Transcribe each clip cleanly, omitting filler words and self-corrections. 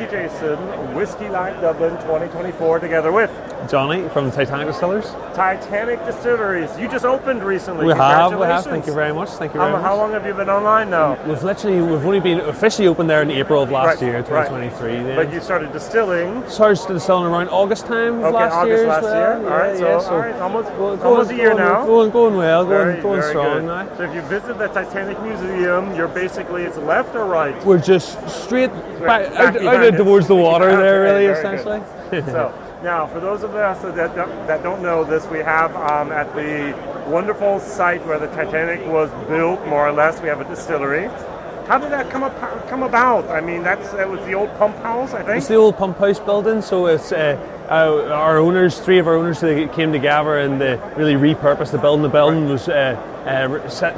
WhiskyJason, Whisky Live Dublin 2024, together with Johny from Titanic Distillers. Titanic Distilleries. You just opened recently. We have. Thank you very much. Thank you very much. How long have you been online now? We've only been officially opened there in April of last year, 2023. Right. But you started distilling. Started distilling around August time of last year. All right, almost a year now. Going well, going strong now. So if you visit the Titanic Museum, you're basically, it's left or right? We're just straight back out towards the water there, really, essentially. So, now, for those of us that don't know this, we have at the wonderful site where the Titanic was built, more or less, we have a distillery. How did that come about? I mean, it was the old pump house, I think? It's the old pump house building, so it's our owners, three of our owners, they came together and they really repurposed the building. The building was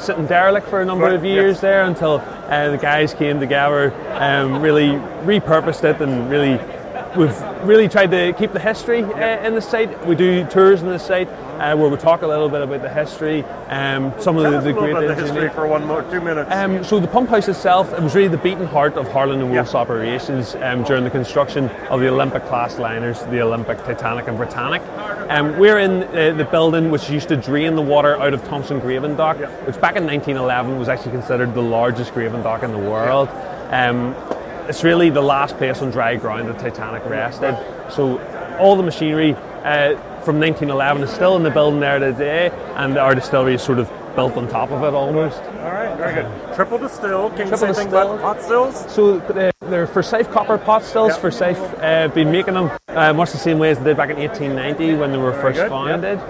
sitting derelict for a number of years there until the guys came together, really repurposed it, and we've really tried to keep the history in the site. We do tours in the site where we talk a little bit about the history, some of the great the history for 2 minutes. So the pump house itself, it was really the beating heart of Harland and Wolff's operations during the construction of the Olympic class liners, the Olympic, Titanic and Britannic. We're in the building which used to drain the water out of Thompson Graving Dock, which back in 1911 was actually considered the largest graving dock in the world. It's really the last place on dry ground the Titanic rested. So all the machinery from 1911 is still in the building there today, and our distillery is sort of built on top of it almost. All right, very good. Triple distilled. Can you say anything about pot stills? So they're for safe copper pot stills. For safe, been making them much the same way as they did back in 1890 when they were first founded.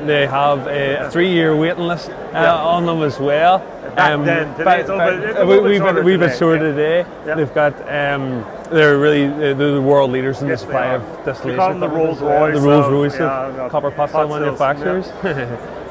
They have a 3-year waiting list on them as well. We've been shorter today. They've got they're really the world leaders in the supply of distillation. We call them the Rolls Royce. The Rolls Royce of copper pot still manufacturers.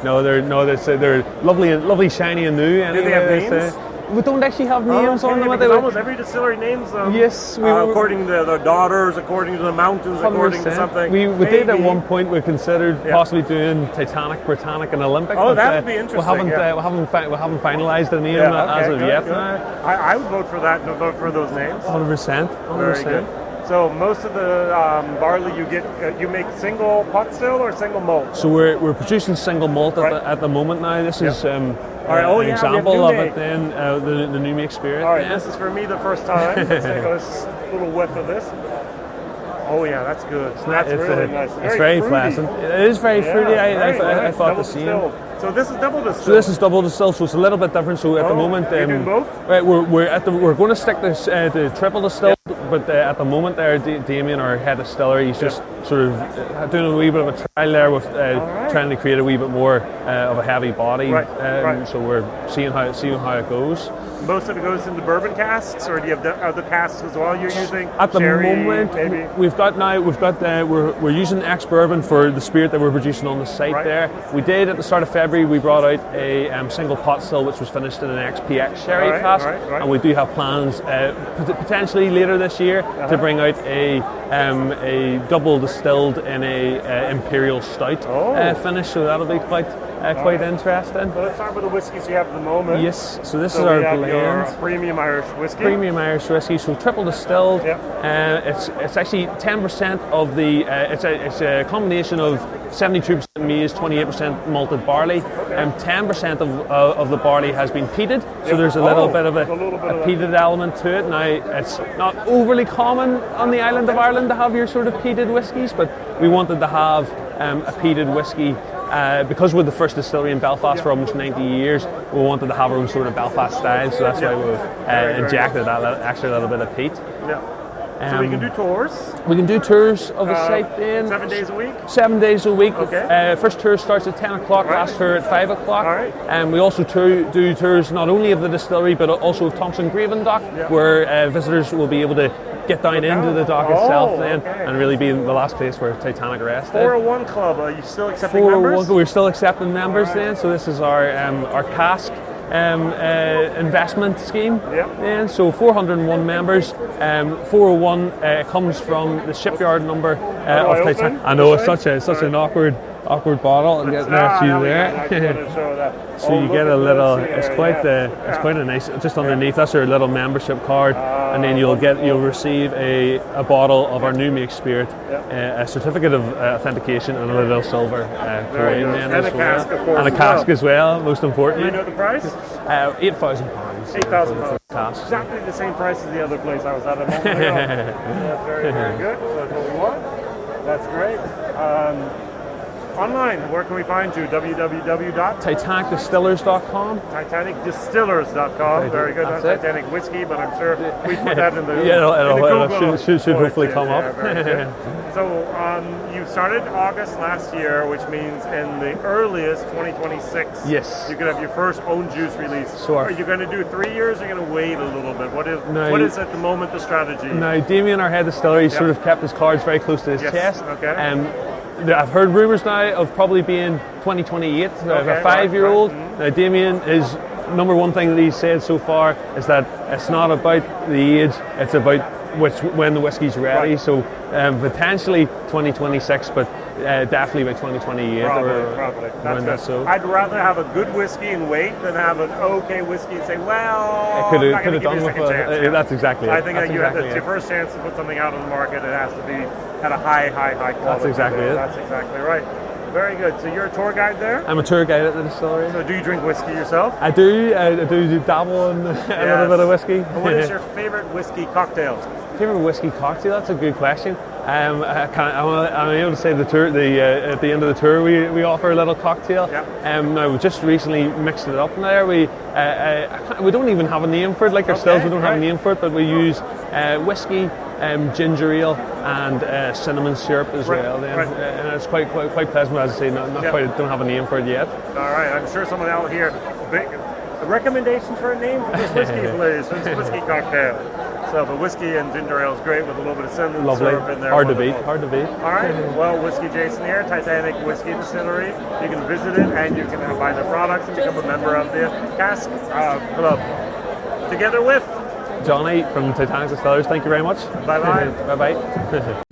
They're lovely, shiny and new. Do they have names? We don't actually have names on them. Almost every distillery names them. Yes, according to their daughters, according to the mountains, 100%. According to something. We did at one point. We considered possibly doing Titanic, Britannic, and Olympic. Oh, that would be interesting. We haven't finalised the name as of yet. I would vote for that. Vote for those names. 100%. Very good. So most of the barley you get, you make single pot still or single malt? So we're producing single malt at the moment now. This is an example of it. Then the new make spirit. All right, this is for me the first time. Let's take a little whiff of this. Oh yeah, that's good. That's really nice. It's very pleasant. It is very fruity. I thought the same. So this is double distilled. So this is double distilled, so it's a little bit different. So at the moment, you're doing both? We're going to stick this to triple distilled, but at the moment there, Damien, our head distiller, he's just sort of doing a wee bit of a trial there with trying to create a wee bit more of a heavy body. So we're seeing how it goes. Most of it goes into bourbon casks, or do you have other casks as well you're using? At the moment, maybe? we're using ex-bourbon for the spirit that we're producing on the site there. We did at the start of February, we brought out a single pot still which was finished in an XPX sherry cask, and we do have plans potentially later this year to bring out a double distilled in a imperial stout finish, so that'll be quite interesting. So let's start with the whiskies you have at the moment. Yes, so this is our blend. Your premium Irish whiskey. Premium Irish whiskey, so triple distilled. It's actually 10% of the. It's a combination of 72% maize, 28% malted barley, and 10% of the barley has been peated. So there's a little bit of a peated element to it. Now it's not overly common on the island of Ireland to have your sort of peated whiskies, but we wanted to have a peated whiskey. Because we're the first distillery in Belfast for almost 90 years, we wanted to have our own sort of Belfast style, so that's why we've injected that extra little bit of peat. So we can do tours? We can do tours of the site then. 7 days a week? 7 days a week. Okay. First tour starts at 10 o'clock, last tour at 5 o'clock. And we also do tours not only of the distillery but also of Thompson Graving Dock, where visitors will be able to get down into the dock itself and really be in the last place where Titanic rested. 401 Club, are you still accepting members? We're still accepting members then, so this is our cask investment scheme. And so 401 members, 401 comes from the shipyard number of Titanic. I know it's such an awkward awkward bottle and get there you there. So you get a little. It's quite it's quite a nice. Just underneath that's our little membership card, and then you'll receive a bottle of our new make spirit, a certificate of authentication, and a little silver coin and a cask, of course, and a cask as well. Most importantly. Do you know the price? £8,000. £8,000. Exactly the same price as the other place I was at a moment ago. That's very, very good. So that's what we want. That's great. Online, where can we find you? www.titanicdistillers.com. Titanicdistillers.com. Very good. Not Titanic Whiskey, but I'm sure we put that in the it should hopefully come up. So you started August last year, which means in the earliest 2026. Yes. You could have your first own juice release. Sure. Are you going to do 3 years? Or are you going to wait a little bit? What is at the moment the strategy? Now, Damien, our head distillery, sort of kept his cards very close to his chest. Okay. I've heard rumours now of probably being 2028, a 5-year-old. Now, Damien, his number one thing that he's said so far is that it's not about the age, it's about when the whiskey's ready. So potentially 2026, but definitely by 2028. Probably. That's so. I'd rather have a good whiskey and wait than have an okay whiskey and say, well, could have done with a that's exactly it. I think that's your first chance to put something out on the market. It has to be at a high quality. That's exactly it. That's exactly right. Very good. So you're a tour guide there? I'm a tour guide at the distillery. So do you drink whiskey yourself? I do dabble in a little bit of whiskey. And what is your favorite whiskey cocktail? Favorite whiskey cocktail? That's a good question. I'm able to say at the end of the tour we offer a little cocktail. Now we just recently mixed it up. Now we don't even have a name for it. Like our stills, we don't have a name for it, but we use whiskey, ginger ale, and cinnamon syrup as well. And it's quite pleasant. As I say, don't have a name for it yet. All right, I'm sure someone out here. A recommendation for a name for this whiskey, please. It's a whiskey cocktail. So the whiskey and ginger ale is great with a little bit of cinnamon syrup in there. Hard to beat. All right. Well, WhiskyJason here, Titanic Whiskey Distillery. You can visit it and you can buy their products and become a member of the Cask Club. Together with Johny from Titanic Distillers. Thank you very much. Bye-bye. Bye-bye.